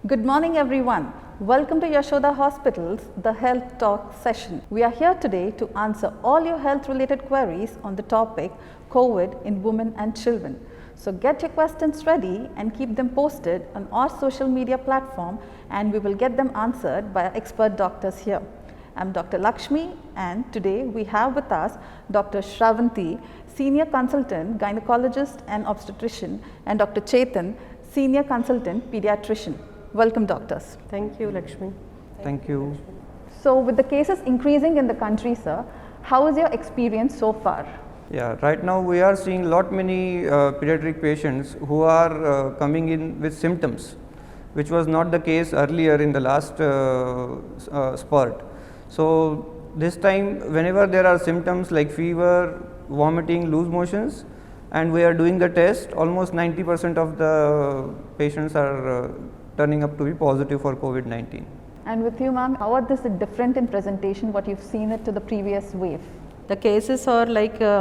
Good morning everyone. Welcome to Yashoda Hospital's The Health Talk session. We are here today to answer all your health related queries on the topic COVID in women and children. So get your questions ready and keep them posted on our social media platform and we will get them answered by our expert doctors here. I'm Dr. Lakshmi and today we have with us Dr. Shravanti, Senior Consultant Gynecologist and Obstetrician, and Dr. Chetan, Senior Consultant Pediatrician. Welcome doctors. Thank you, Lakshmi. Thank you. So with the cases increasing in the country, sir, how is your experience so far? Yeah, right now we are seeing many pediatric patients who are coming in with symptoms, which was not the case earlier in the last spurt. So this time, whenever there are symptoms like fever, vomiting, loose motions, and we are doing the test, almost 90% of the patients are turning up to be positive for COVID-19. And with you, ma'am, how are this different in presentation, what you've seen it to the previous wave? The cases are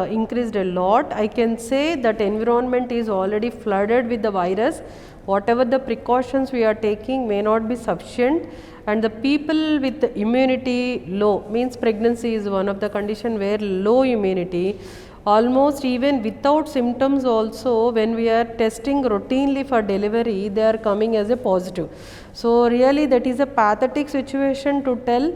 increased a lot. I can say that environment is already flooded with the virus. Whatever the precautions we are taking may not be sufficient, and the people with the immunity low, means pregnancy is one of the condition where low immunity, almost even without symptoms also, when we are testing routinely for delivery, they are coming as a positive. So really that is a pathetic situation to tell.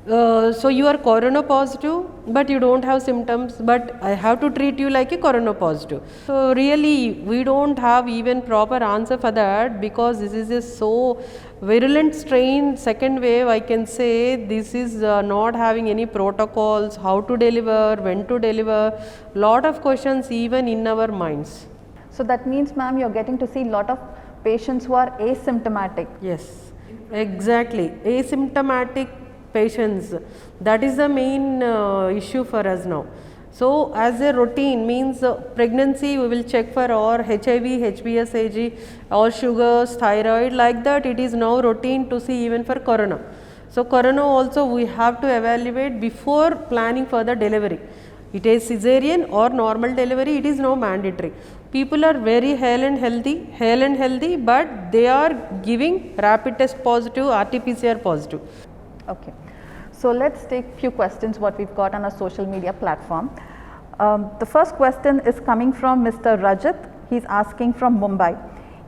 So you are corona positive but you don't have symptoms, but I have to treat you like a corona positive. So really we don't have even proper answer for that, because this is a so virulent strain, second wave. I can say this is not having any protocols, how to deliver, when to deliver, lot of questions even in our minds. So that means, ma'am, you're getting to see a lot of patients who are asymptomatic. Yes, exactly, asymptomatic patients, that is the main issue for us now. So as a routine means pregnancy, we will check for our HIV, HbSAg, all sugars, thyroid, like that it is now routine to see even for corona. So corona also we have to evaluate before planning for the delivery. It is cesarean or normal delivery, it is now mandatory. People are very hale and healthy, but they are giving rapid test positive, RT-PCR positive. Okay. So let's take few questions what we've got on our social media platform. The first question is coming from Mr. Rajat. He's asking from Mumbai.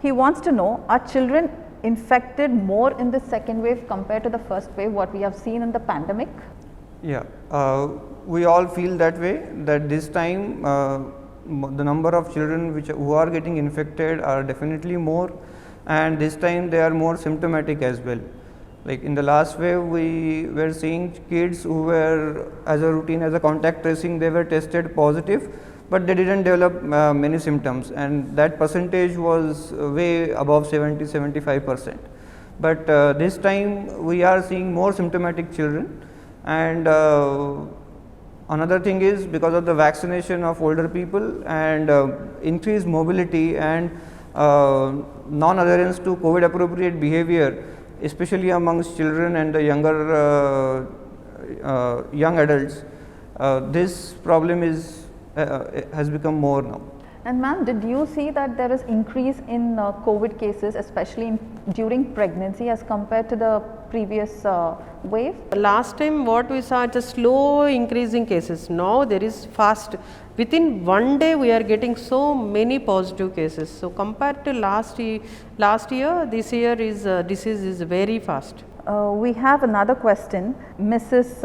He wants to know, are children infected more in the second wave compared to the first wave, what we have seen in the pandemic? Yeah, we all feel that way, that this time the number of children who are getting infected are definitely more, and this time they are more symptomatic as well. Like in the last wave, we were seeing kids who were as a routine, as a contact tracing, they were tested positive, but they didn't develop many symptoms, and that percentage was way above 70-75%. But this time we are seeing more symptomatic children, and another thing is because of the vaccination of older people and increased mobility and non-adherence to COVID appropriate behavior, especially amongst children and the younger young adults, this problem has become more now. And ma'am, did you see that there is increase in COVID cases, especially during pregnancy as compared to the previous wave? Last time what we saw, it's a slow increasing cases. Now there is fast. Within one day we are getting so many positive cases. So compared to last year, this year is disease is very fast. We have another question, Mrs.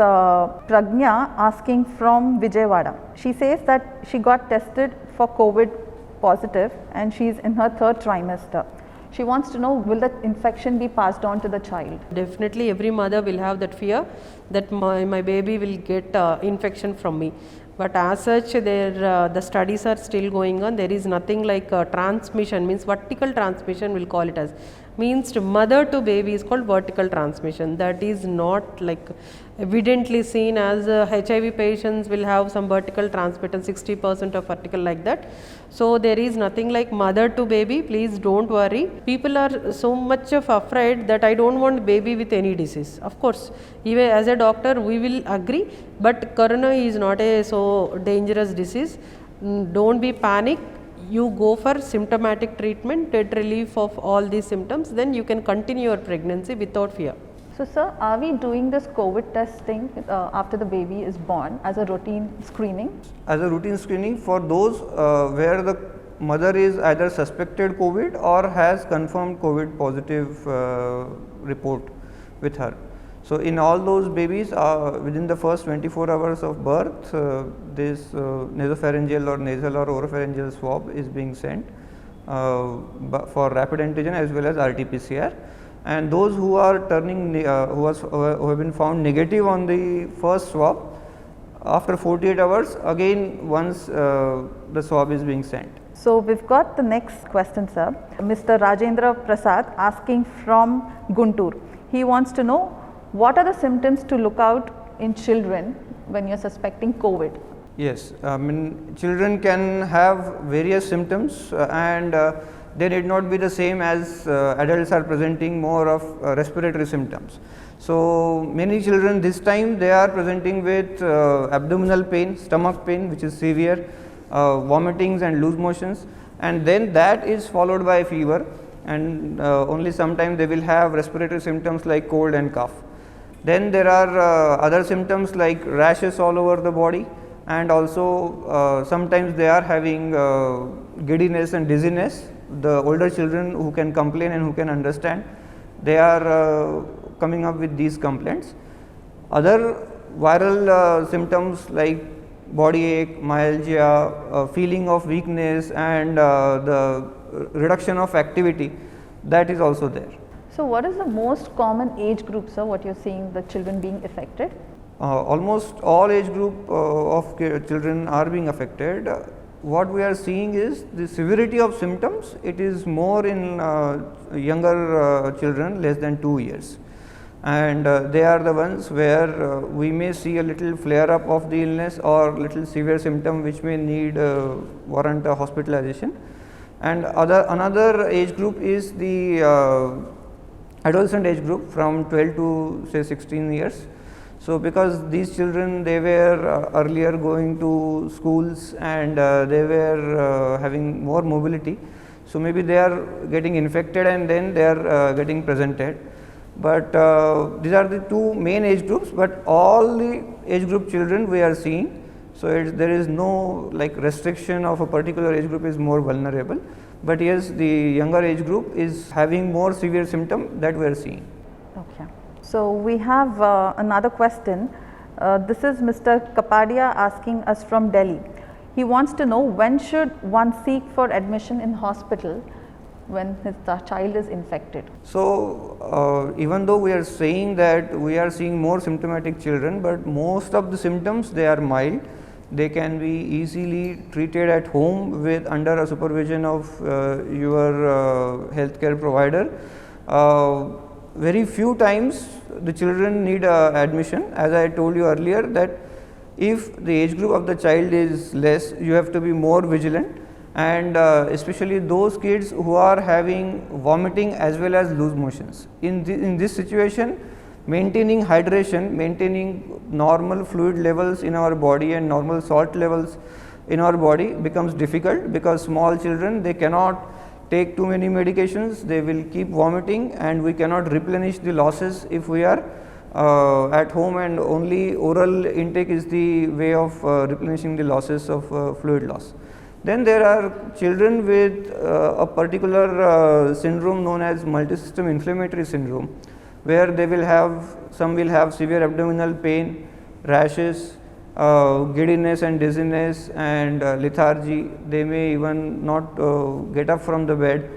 Pragnya asking from Vijayawada. She says that she got tested for COVID positive and she is in her third trimester. She wants to know, will the infection be passed on to the child? Definitely every mother will have that fear that my baby will get infection from me. But as such, the studies are still going on. There is nothing like transmission, means vertical transmission, we'll call it as. Means mother to baby is called vertical transmission. That is not like evidently seen, as HIV patients will have some vertical transmission, 60% of vertical, like that. So there is nothing like mother to baby. Please don't worry. People are so much of afraid that I don't want baby with any disease. Of course, even as a doctor we will agree, but corona is not a so dangerous disease. Don't be panic. you go for symptomatic treatment, get relief of all these symptoms, then you can continue your pregnancy without fear. So, sir, are we doing this COVID testing after the baby is born as a routine screening? As a routine screening for those where the mother is either suspected COVID or has confirmed COVID positive report with her. So, in all those babies within the first 24 hours of birth, this nasopharyngeal or nasal or oropharyngeal swab is being sent for rapid antigen as well as RT-PCR. And those who are turning who have been found negative on the first swab, after 48 hours again once the swab is being sent. So, we've got the next question, sir. Mr. Rajendra Prasad asking from Guntur. He wants to know, what are the symptoms to look out in children when you're suspecting COVID? Yes, I mean children can have various symptoms and they need not be the same as adults are presenting more of respiratory symptoms. So, many children this time they are presenting with abdominal pain, stomach pain which is severe, vomitings and loose motions, and then that is followed by fever, and only sometimes they will have respiratory symptoms like cold and cough. Then there are other symptoms like rashes all over the body, and also sometimes they are having giddiness and dizziness. The older children who can complain and who can understand, they are coming up with these complaints. Other viral symptoms like body ache, myalgia, feeling of weakness and the reduction of activity, that is also there. So, what is the most common age group, sir, what you're seeing the children being affected? Almost all age group of children are being affected. What we are seeing is the severity of symptoms, it is more in younger children less than 2 years, and they are the ones where we may see a little flare up of the illness or little severe symptom which may need warrant a hospitalization. And another age group is the adolescent age group from 12 to say 16 years. So, because these children they were earlier going to schools and they were having more mobility, so maybe they are getting infected and then they are getting presented. But these are the two main age groups, but all the age group children we are seeing. So, there is no like restriction of a particular age group is more vulnerable, but yes, the younger age group is having more severe symptom that we are seeing. Okay. So, we have another question. This is Mr. Kapadia asking us from Delhi. He wants to know, when should one seek for admission in hospital when his child is infected? So, even though we are saying that we are seeing more symptomatic children, but most of the symptoms they are mild. They can be easily treated at home with under a supervision of your healthcare provider. Very few times the children need admission. As I told you earlier, that if the age group of the child is less, you have to be more vigilant, and especially those kids who are having vomiting as well as loose motions. In this situation, maintaining hydration, maintaining normal fluid levels in our body and normal salt levels in our body becomes difficult, because small children they cannot take too many medications, they will keep vomiting, and we cannot replenish the losses if we are at home, and only oral intake is the way of replenishing the losses of fluid loss. Then there are children with a particular syndrome known as multisystem inflammatory syndrome, where they will have, some will have severe abdominal pain, rashes, giddiness and dizziness and lethargy. They may even not get up from the bed,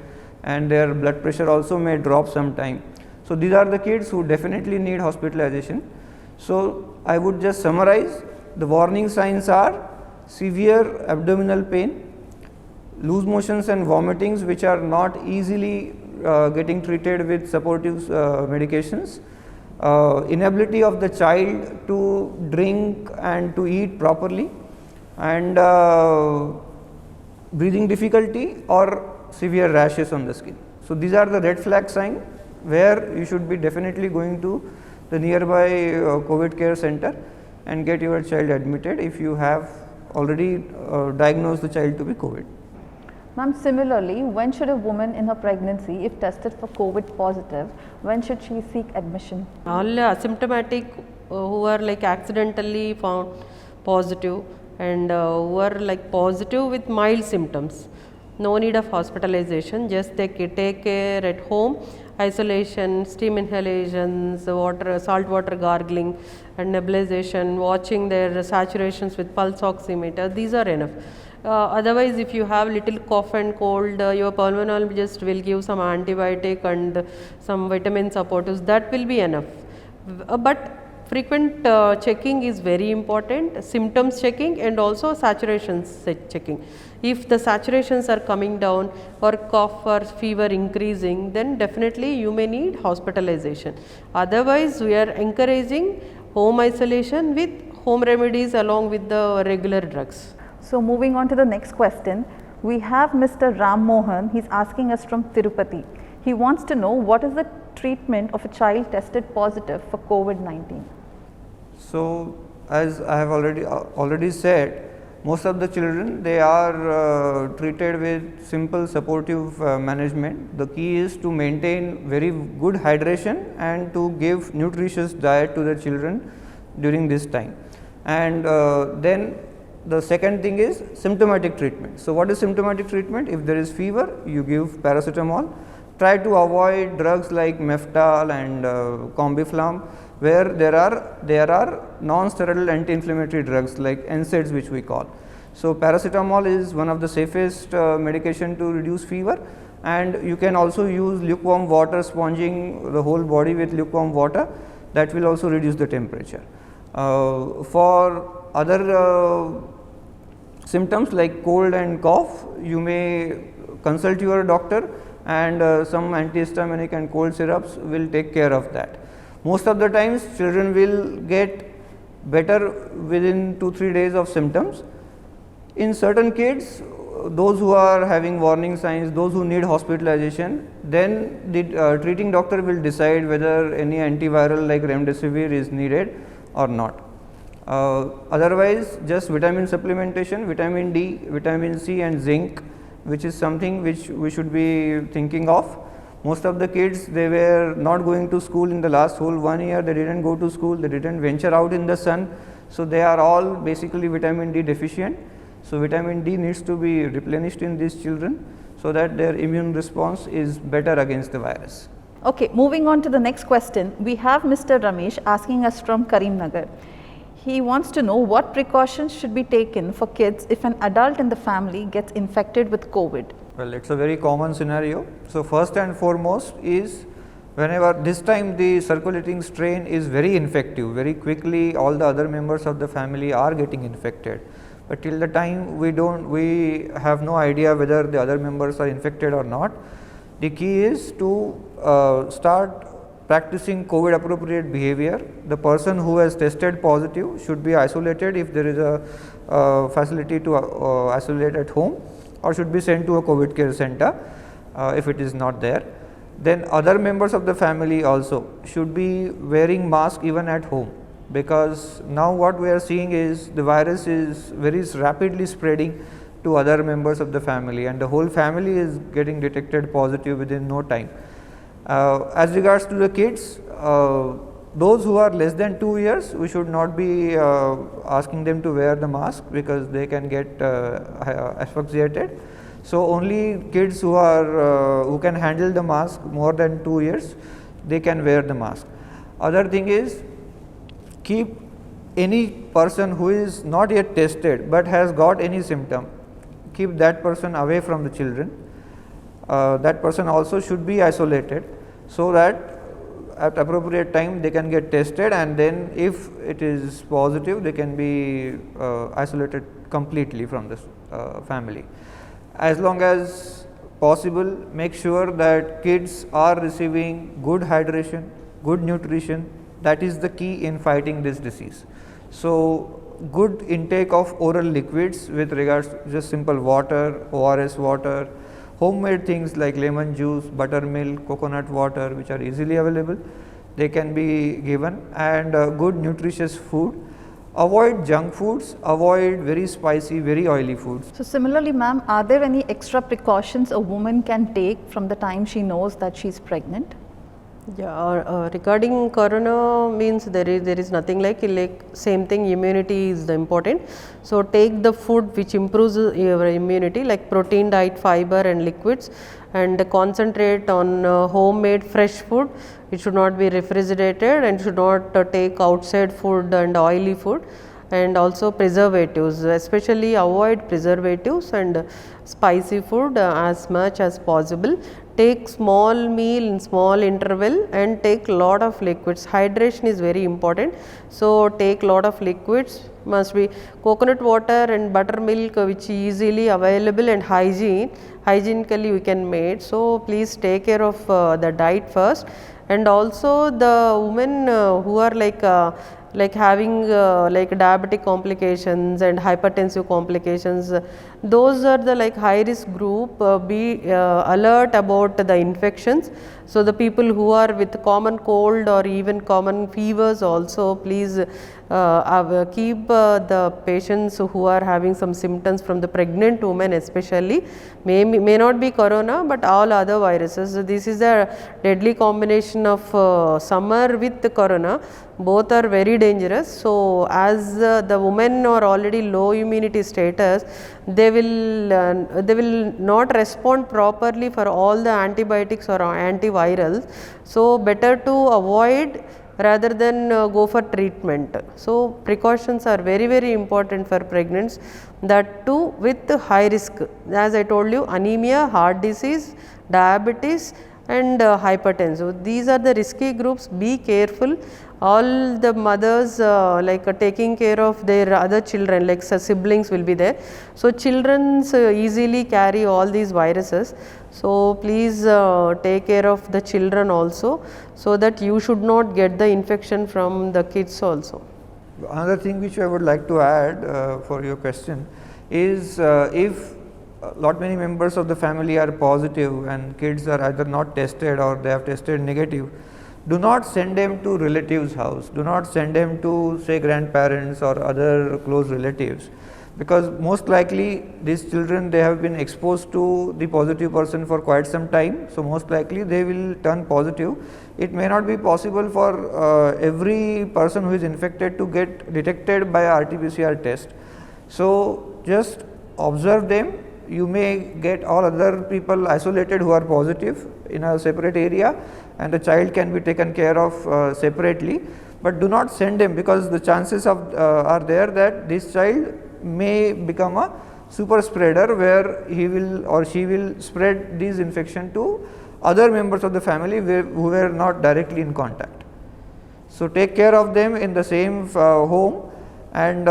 and their blood pressure also may drop sometime. So, these are the kids who definitely need hospitalization. So, I would just summarize, the warning signs are severe abdominal pain, loose motions and vomitings which are not easily getting treated with supportive medications, inability of the child to drink and to eat properly, and breathing difficulty or severe rashes on the skin. So, these are the red flag signs where you should be definitely going to the nearby COVID care center and get your child admitted if you have already diagnosed the child to be COVID. Ma'am, similarly, when should a woman in her pregnancy, if tested for COVID positive, when should she seek admission? All asymptomatic who are like accidentally found positive and who are like positive with mild symptoms, no need of hospitalization, just take care at home, isolation, steam inhalations, water, salt water gargling and nebulization, watching their saturations with pulse oximeter, these are enough. Otherwise, if you have little cough and cold, your pulmonologist will give some antibiotic and some vitamin supportives, that will be enough. But frequent checking is very important, symptoms checking and also saturations checking. If the saturations are coming down or cough or fever increasing, then definitely you may need hospitalization. Otherwise, we are encouraging home isolation with home remedies along with the regular drugs. So moving on to the next question, we have Mr. Ram Mohan. He's asking us from Tirupati. He wants to know what is the treatment of a child tested positive for COVID-19. So, as I have already said, most of the children, they are treated with simple supportive management. The key is to maintain very good hydration and to give nutritious diet to the children during this time. And then the second thing is symptomatic treatment. So, what is symptomatic treatment? If there is fever, you give paracetamol. Try to avoid drugs like Meftal and Combiflam, where there are non-steroidal anti-inflammatory drugs like NSAIDs, which we call. So, paracetamol is one of the safest medication to reduce fever, and you can also use lukewarm water, sponging the whole body with lukewarm water. That will also reduce the temperature. For other symptoms like cold and cough, you may consult your doctor, and some antihistaminic and cold syrups will take care of that. Most of the times children will get better within 2-3 days of symptoms. In certain kids, those who are having warning signs, those who need hospitalization, then the treating doctor will decide whether any antiviral like remdesivir is needed or not. Otherwise, just vitamin supplementation, vitamin D, vitamin C and zinc, which is something which we should be thinking of. Most of the kids, they were not going to school in the last whole 1 year, they didn't go to school, they didn't venture out in the sun. So, they are all basically vitamin D deficient. So, vitamin D needs to be replenished in these children so that their immune response is better against the virus. Okay, moving on to the next question, we have Mr. Ramesh asking us from Karimnagar. He wants to know what precautions should be taken for kids if an adult in the family gets infected with COVID. Well, it's a very common scenario. So, first and foremost is whenever this time the circulating strain is very infective, very quickly all the other members of the family are getting infected. But till the time we have no idea whether the other members are infected or not. The key is to start practicing COVID appropriate behavior. The person who has tested positive should be isolated if there is a facility to isolate at home, or should be sent to a COVID care center if it is not there. Then other members of the family also should be wearing mask even at home, because now what we are seeing is the virus is very rapidly spreading to other members of the family, and the whole family is getting detected positive within no time. As regards to the kids, those who are less than 2 years, we should not be asking them to wear the mask, because they can get asphyxiated. So, only kids who are who can handle the mask more than 2 years, they can wear the mask. Other thing is, keep any person who is not yet tested but has got any symptom, keep that person away from the children. That person also should be isolated, so that at appropriate time they can get tested, and then if it is positive, they can be isolated completely from the family. As long as possible, make sure that kids are receiving good hydration, good nutrition. That is the key in fighting this disease. So, good intake of oral liquids with regards to just simple water, ORS water, homemade things like lemon juice, buttermilk, coconut water, which are easily available, they can be given, and good nutritious food. avoid junk foods, avoid very spicy, very oily foods. So similarly, ma'am, are there any extra precautions a woman can take from the time she knows that she is pregnant? Yeah, regarding corona means there is nothing like same thing, immunity is the important. So take the food which improves your immunity, like protein diet, fiber and liquids, and concentrate on homemade fresh food. It should not be refrigerated and should not take outside food and oily food, and also preservatives, especially avoid preservatives and spicy food as much as possible. Take small meal in small interval and take lot of liquids. Hydration is very important, so take lot of liquids. Must be coconut water and buttermilk which easily available and hygienically we can make. So please take care of the diet first, and also the women who are like having like diabetic complications and hypertensive complications, those are the like high risk group. Be alert about the infections. So the people who are with common cold or even common fevers also, please keep the patients who are having some symptoms from the pregnant women especially, may not be corona but all other viruses. This is a deadly combination of summer with the corona. Both are very dangerous. So as the women are already low immunity status, they will not respond properly for all the antibiotics or antivirals. So better to avoid rather than go for treatment. So precautions are very important for pregnants, that too with high risk, as I told you, anemia, heart disease, diabetes and hypertension. These are the risky groups. Be careful. All the mothers taking care of their other children, like siblings will be there. So children easily carry all these viruses. So please take care of the children also, so that you should not get the infection from the kids also. Another thing which I would like to add for your question is, if many members of the family are positive and kids are either not tested or they have tested negative, do not send them to relatives' house, do not send them to say grandparents or other close relatives, because most likely these children, they have been exposed to the positive person for quite some time, so most likely they will turn positive. It may not be possible for every person who is infected to get detected by a RT-PCR test. So just observe them. You may get all other people isolated who are positive in a separate area, and the child can be taken care of separately, but do not send them, because the chances are there that this child may become a super spreader, where he will or she will spread this infection to other members of the family who were not directly in contact. So take care of them in the same home, and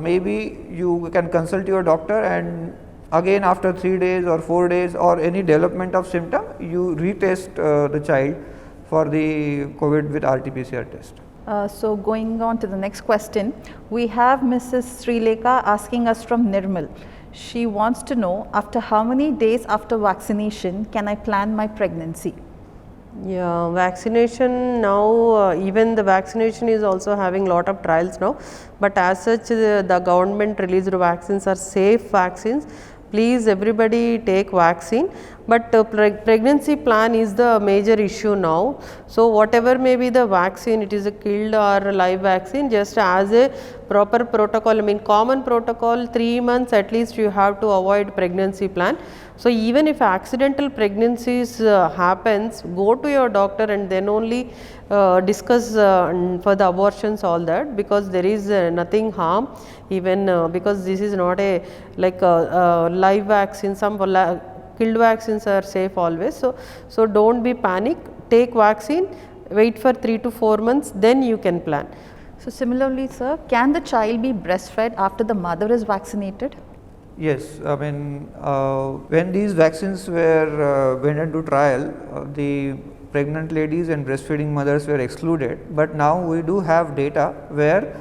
maybe you can consult your doctor, and again after 3 days or 4 days or any development of symptom, you retest the child for the COVID with RT-PCR test. So going on to the next question, we have Mrs. Srilekha asking us from Nirmal. She wants to know, after how many days after vaccination can I plan my pregnancy? Yeah, vaccination now, even the vaccination is also having lot of trials now, but as such the government released vaccines are safe vaccines. Please everybody take vaccine, but pregnancy plan is the major issue now. So whatever may be the vaccine, it is a killed or live vaccine, just as a proper protocol, I mean common protocol, 3 months at least you have to avoid pregnancy plan. So even if accidental pregnancies happens, go to your doctor and then only discuss for the abortions, all that, because there is nothing harm, even because this is not a live vaccine. Some killed vaccines are safe always. So don't be panic, take vaccine, wait for 3 to 4 months, then you can plan. So similarly, sir, can the child be breastfed after the mother is vaccinated? Yes, I mean when these vaccines were went into trial, the pregnant ladies and breastfeeding mothers were excluded, but now we do have data where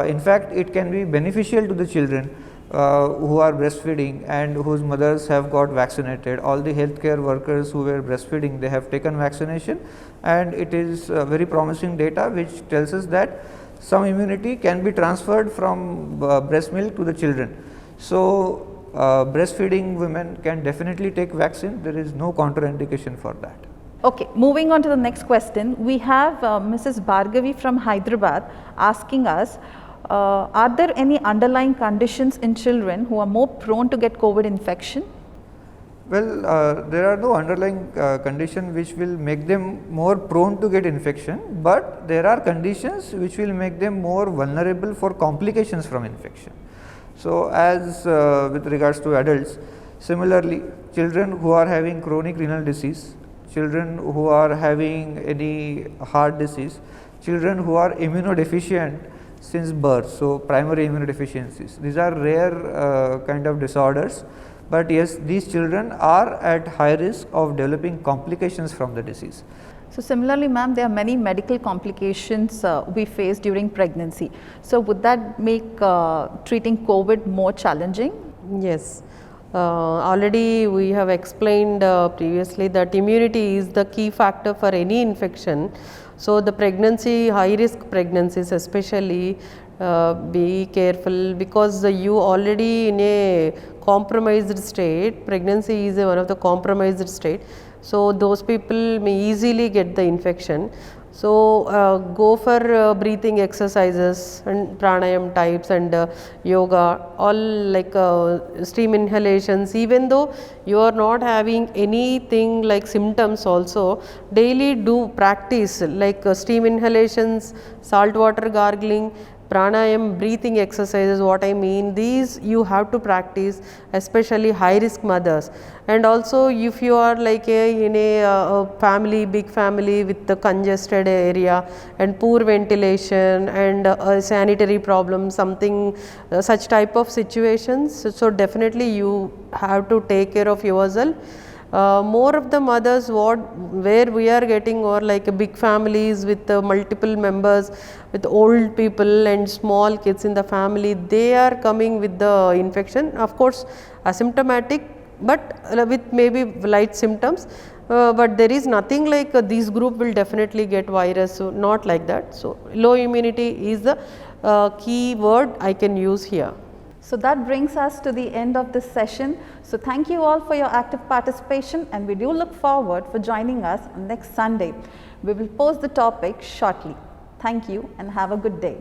in fact it can be beneficial to the children who are breastfeeding and whose mothers have got vaccinated. All the healthcare workers who were breastfeeding, they have taken vaccination, and it is very promising data which tells us that some immunity can be transferred from breast milk to the children. So, breastfeeding women can definitely take vaccine. There is no contraindication for that. Okay, moving on to the next question, we have Mrs. Bhargavi from Hyderabad asking us, are there any underlying conditions in children who are more prone to get COVID infection? Well, there are no underlying condition which will make them more prone to get infection, but there are conditions which will make them more vulnerable for complications from infection. So, as with regards to adults, similarly children who are having chronic renal disease, children who are having any heart disease, children who are immunodeficient since birth, so primary immunodeficiencies, these are rare kind of disorders, but yes, these children are at high risk of developing complications from the disease. So similarly, ma'am, there are many medical complications we face during pregnancy. So would that make treating COVID more challenging? Yes. Already we have explained previously that immunity is the key factor for any infection. So the pregnancy, high risk pregnancies especially, be careful, because you already in a compromised state. Pregnancy is one of the compromised state. So those people may easily get the infection. So go for breathing exercises and pranayam types and yoga, all like steam inhalations. Even though you are not having anything like symptoms, also daily do practice like steam inhalations, salt water gargling, pranayam, breathing exercises. What I mean, these you have to practice, especially high risk mothers. And also if you are like in a family, big family with the congested area and poor ventilation and sanitary problems, something such type of situations, so definitely you have to take care of yourself. More of the mothers where we are getting, or like big families with multiple members, with old people and small kids in the family, they are coming with the infection, of course asymptomatic, but with maybe light symptoms, but there is nothing like this group will definitely get virus, so not like that. So low immunity is the key word I can use here. So that brings us to the end of this session. So thank you all for your active participation, and we do look forward for joining us on next Sunday. We will post the topic shortly. Thank you and have a good day.